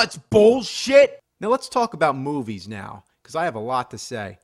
it's bullshit. Now let's talk about movies now, because I have a lot to say.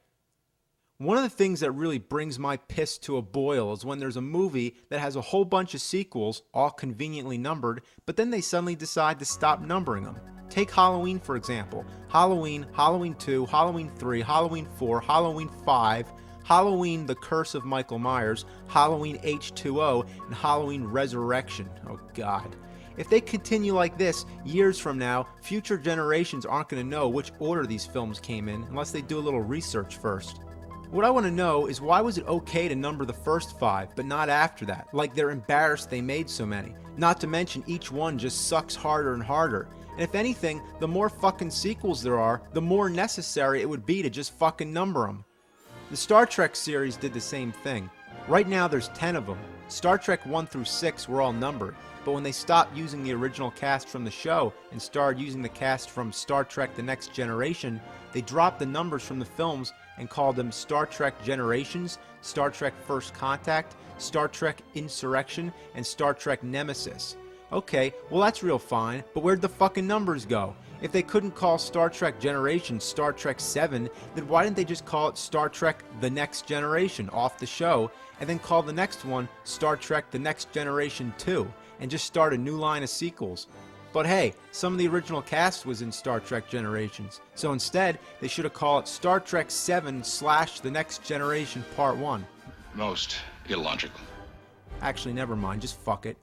One of the things that really brings my piss to a boil is when there's a movie that has a whole bunch of sequels, all conveniently numbered, but then they suddenly decide to stop numbering them. Take Halloween, for example. Halloween, Halloween 2, Halloween 3, Halloween 4, Halloween 5, Halloween The Curse of Michael Myers, Halloween H2O, and Halloween Resurrection. Oh God. If they continue like this, years from now, future generations aren't going to know which order these films came in unless they do a little research first. What I want to know is why was it okay to number the first 5, but not after that? Like they're embarrassed they made so many. Not to mention each one just sucks harder and harder. And if anything, the more fucking sequels there are, the more necessary it would be to just fucking number them. The Star Trek series did the same thing. Right now there's 10 of them. Star Trek 1 through 6 were all numbered, but when they stopped using the original cast from the show and started using the cast from Star Trek The Next Generation, they dropped the numbers from the films and called them Star Trek Generations, Star Trek First Contact, Star Trek Insurrection, and Star Trek Nemesis. Okay, well that's real fine, but where'd the fucking numbers go? If they couldn't call Star Trek Generations Star Trek 7, then why didn't they just call it Star Trek The Next Generation off the show, and then call the next one Star Trek The Next Generation 2, and just start a new line of sequels? But hey, some of the original cast was in Star Trek Generations, so instead, they should have called it Star Trek 7 / The Next Generation Part 1. Most illogical. Actually, never mind, just fuck it.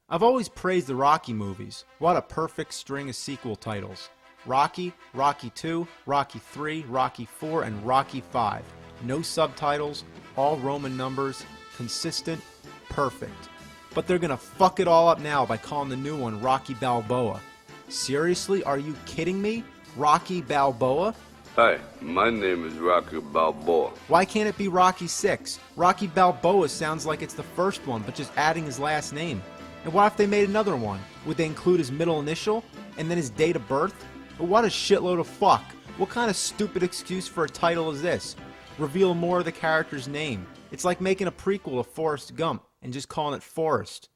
I've always praised the Rocky movies. What a perfect string of sequel titles. Rocky, Rocky 2, Rocky 3, Rocky 4, and Rocky 5. No subtitles, all Roman numbers, consistent, perfect. But they're gonna fuck it all up now by calling the new one Rocky Balboa. Seriously, are you kidding me? Rocky Balboa? Hi, my name is Rocky Balboa. Why can't it be Rocky 6? Rocky Balboa sounds like it's the first one, but just adding his last name. And what if they made another one? Would they include his middle initial? And then his date of birth? What a shitload of fuck. What kind of stupid excuse for a title is this? Reveal more of the character's name. It's like making a prequel to Forrest Gump and just calling it Forrest.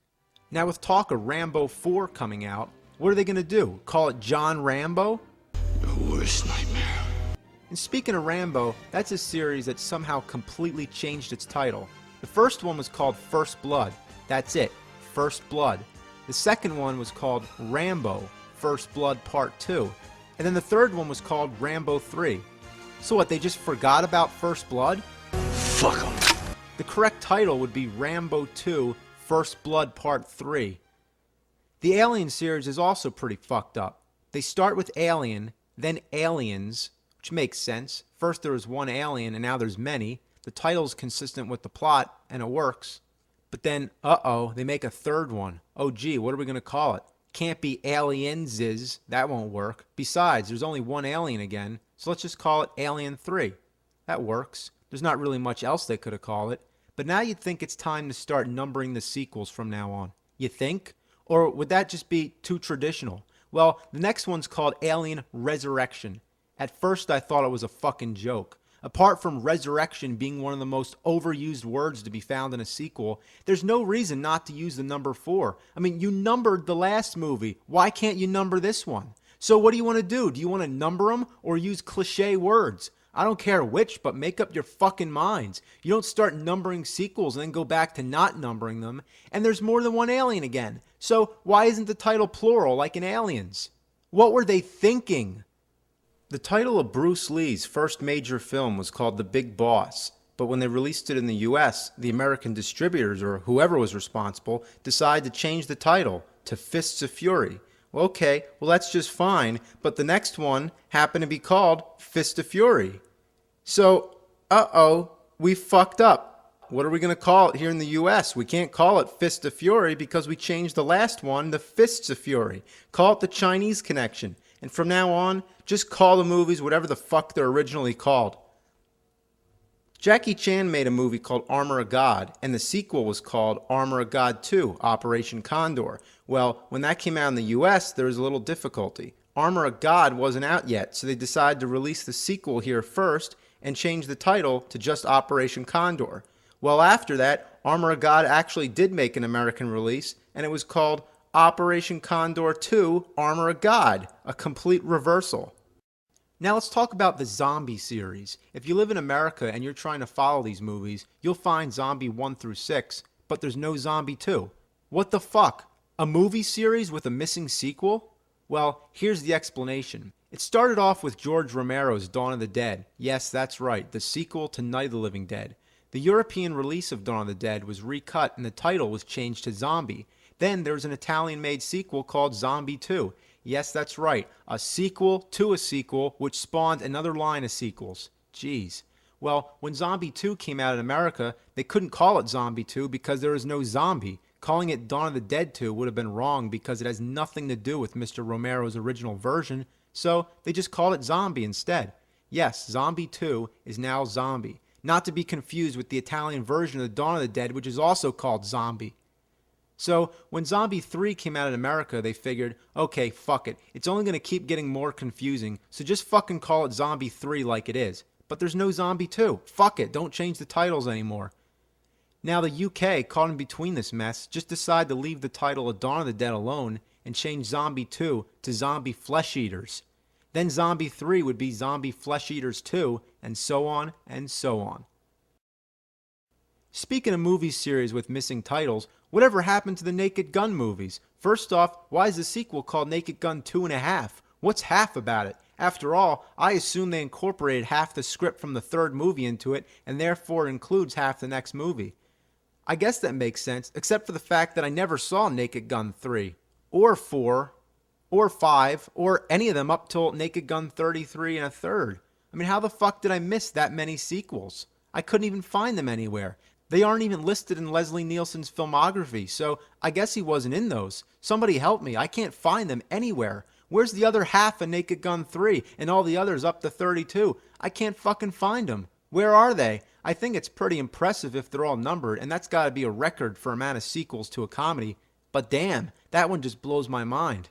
Now with talk of Rambo 4 coming out, what are they going to do? Call it John Rambo? Your worst nightmare. And speaking of Rambo, that's a series that somehow completely changed its title. The first one was called First Blood. That's it. First Blood. The second one was called Rambo, First Blood Part 2. And then the third one was called Rambo 3. So what, they just forgot about First Blood? Fuck 'em. The correct title would be Rambo 2, First Blood Part 3. The Alien series is also pretty fucked up. They start with Alien, then Aliens, which makes sense. First there was one alien and now there's many. The title's consistent with the plot and it works. But then, they make a third one. Oh gee, what are we going to call it? Can't be Alienses, that won't work. Besides, there's only one alien again, so let's just call it Alien 3. That works. There's not really much else they could have called it. But now you'd think it's time to start numbering the sequels from now on. You think? Or would that just be too traditional? Well, the next one's called Alien Resurrection. At first I thought it was a fucking joke. Apart from resurrection being one of the most overused words to be found in a sequel, there's no reason not to use the number 4. I mean, you numbered the last movie. Why can't you number this one? So what do you want to do? Do you want to number them or use cliche words? I don't care which, but make up your fucking minds. You don't start numbering sequels and then go back to not numbering them. And there's more than one alien again. So why isn't the title plural like in Aliens? What were they thinking? The title of Bruce Lee's first major film was called The Big Boss, but when they released it in the US, the American distributors, or whoever was responsible, decided to change the title to Fists of Fury. Well, okay, well that's just fine, but the next one happened to be called Fist of Fury. So, we fucked up. What are we going to call it here in the US? We can't call it Fist of Fury because we changed the last one to Fists of Fury. Call it The Chinese Connection. And from now on, just call the movies whatever the fuck they're originally called. Jackie Chan made a movie called Armor of God, and the sequel was called Armor of God 2, Operation Condor. Well, when that came out in the US, there was a little difficulty. Armor of God wasn't out yet, so they decided to release the sequel here first and change the title to just Operation Condor. Well, after that, Armor of God actually did make an American release, and it was called Operation Condor 2, Armor of God, a complete reversal. Now let's talk about the zombie series. If you live in America and you're trying to follow these movies, you'll find Zombie 1 through 6, but there's no Zombie 2. What the fuck? A movie series with a missing sequel? Well, here's the explanation. It started off with George Romero's Dawn of the Dead. Yes, that's right, the sequel to Night of the Living Dead. The European release of Dawn of the Dead was recut and the title was changed to Zombie. Then there was an Italian-made sequel called Zombie 2. Yes, that's right, a sequel to a sequel which spawned another line of sequels. Jeez. Well, when Zombie 2 came out in America, they couldn't call it Zombie 2 because there was no zombie. Calling it Dawn of the Dead 2 would have been wrong because it has nothing to do with Mr. Romero's original version, so they just called it Zombie instead. Yes, Zombie 2 is now Zombie, not to be confused with the Italian version of Dawn of the Dead, which is also called Zombie. So, when Zombie 3 came out in America, they figured, okay, fuck it. It's only going to keep getting more confusing, so just fucking call it Zombie 3 like it is. But there's no Zombie 2. Fuck it, don't change the titles anymore. Now the UK, caught in between this mess, just decided to leave the title of Dawn of the Dead alone and change Zombie 2 to Zombie Flesh Eaters. Then Zombie 3 would be Zombie Flesh Eaters 2, and so on and so on. Speaking of movie series with missing titles, whatever happened to the Naked Gun movies? First off, why is the sequel called Naked Gun 2.5? What's half about it? After all, I assume they incorporated half the script from the third movie into it, and therefore includes half the next movie. I guess that makes sense, except for the fact that I never saw Naked Gun 3, or 4, or 5, or any of them up till Naked Gun 33 and a third. I mean, how the fuck did I miss that many sequels? I couldn't even find them anywhere. They aren't even listed in Leslie Nielsen's filmography, so I guess he wasn't in those. Somebody help me, I can't find them anywhere. Where's the other half of Naked Gun 3 and all the others up to 32? I can't fucking find them. Where are they? I think it's pretty impressive if they're all numbered, and that's gotta be a record for amount of sequels to a comedy. But damn, that one just blows my mind.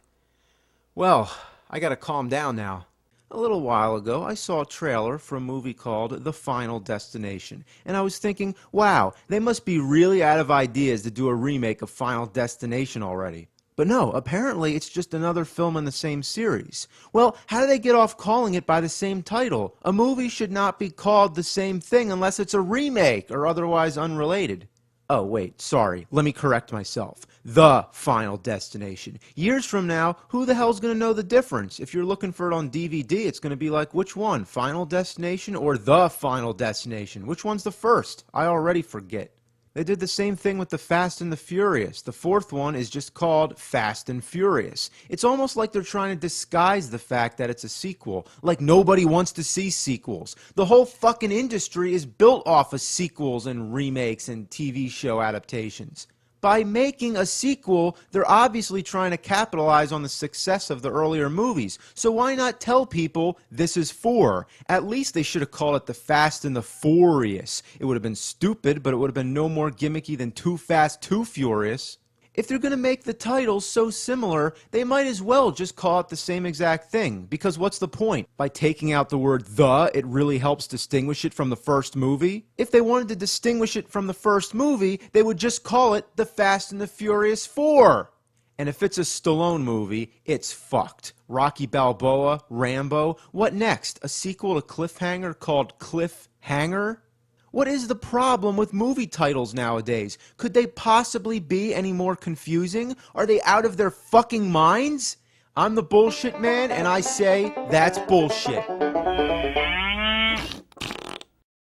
Well, I gotta calm down now. A little while ago, I saw a trailer for a movie called The Final Destination, and I was thinking, wow, they must be really out of ideas to do a remake of Final Destination already. But no, apparently it's just another film in the same series. Well, how do they get off calling it by the same title? A movie should not be called the same thing unless it's a remake or otherwise unrelated. Oh, wait, sorry. Let me correct myself. The Final Destination. Years from now, who the hell's going to know the difference? If you're looking for it on DVD, it's going to be like, which one? Final Destination or The Final Destination? Which one's the first? I already forget. They did the same thing with the Fast and the Furious. The fourth one is just called Fast and Furious. It's almost like they're trying to disguise the fact that it's a sequel. Like nobody wants to see sequels. The whole fucking industry is built off of sequels and remakes and TV show adaptations. By making a sequel, they're obviously trying to capitalize on the success of the earlier movies. So why not tell people this is for? At least they should have called it The Fast and the Furious. It would have been stupid, but it would have been no more gimmicky than Too Fast, Too Furious. If they're going to make the titles so similar, they might as well just call it the same exact thing. Because what's the point? By taking out the word the, it really helps distinguish it from the first movie? If they wanted to distinguish it from the first movie, they would just call it The Fast and the Furious 4. And if it's a Stallone movie, it's fucked. Rocky Balboa, Rambo, what next? A sequel to Cliffhanger called Cliffhanger? What is the problem with movie titles nowadays? Could they possibly be any more confusing? Are they out of their fucking minds? I'm the bullshit man, and I say that's bullshit.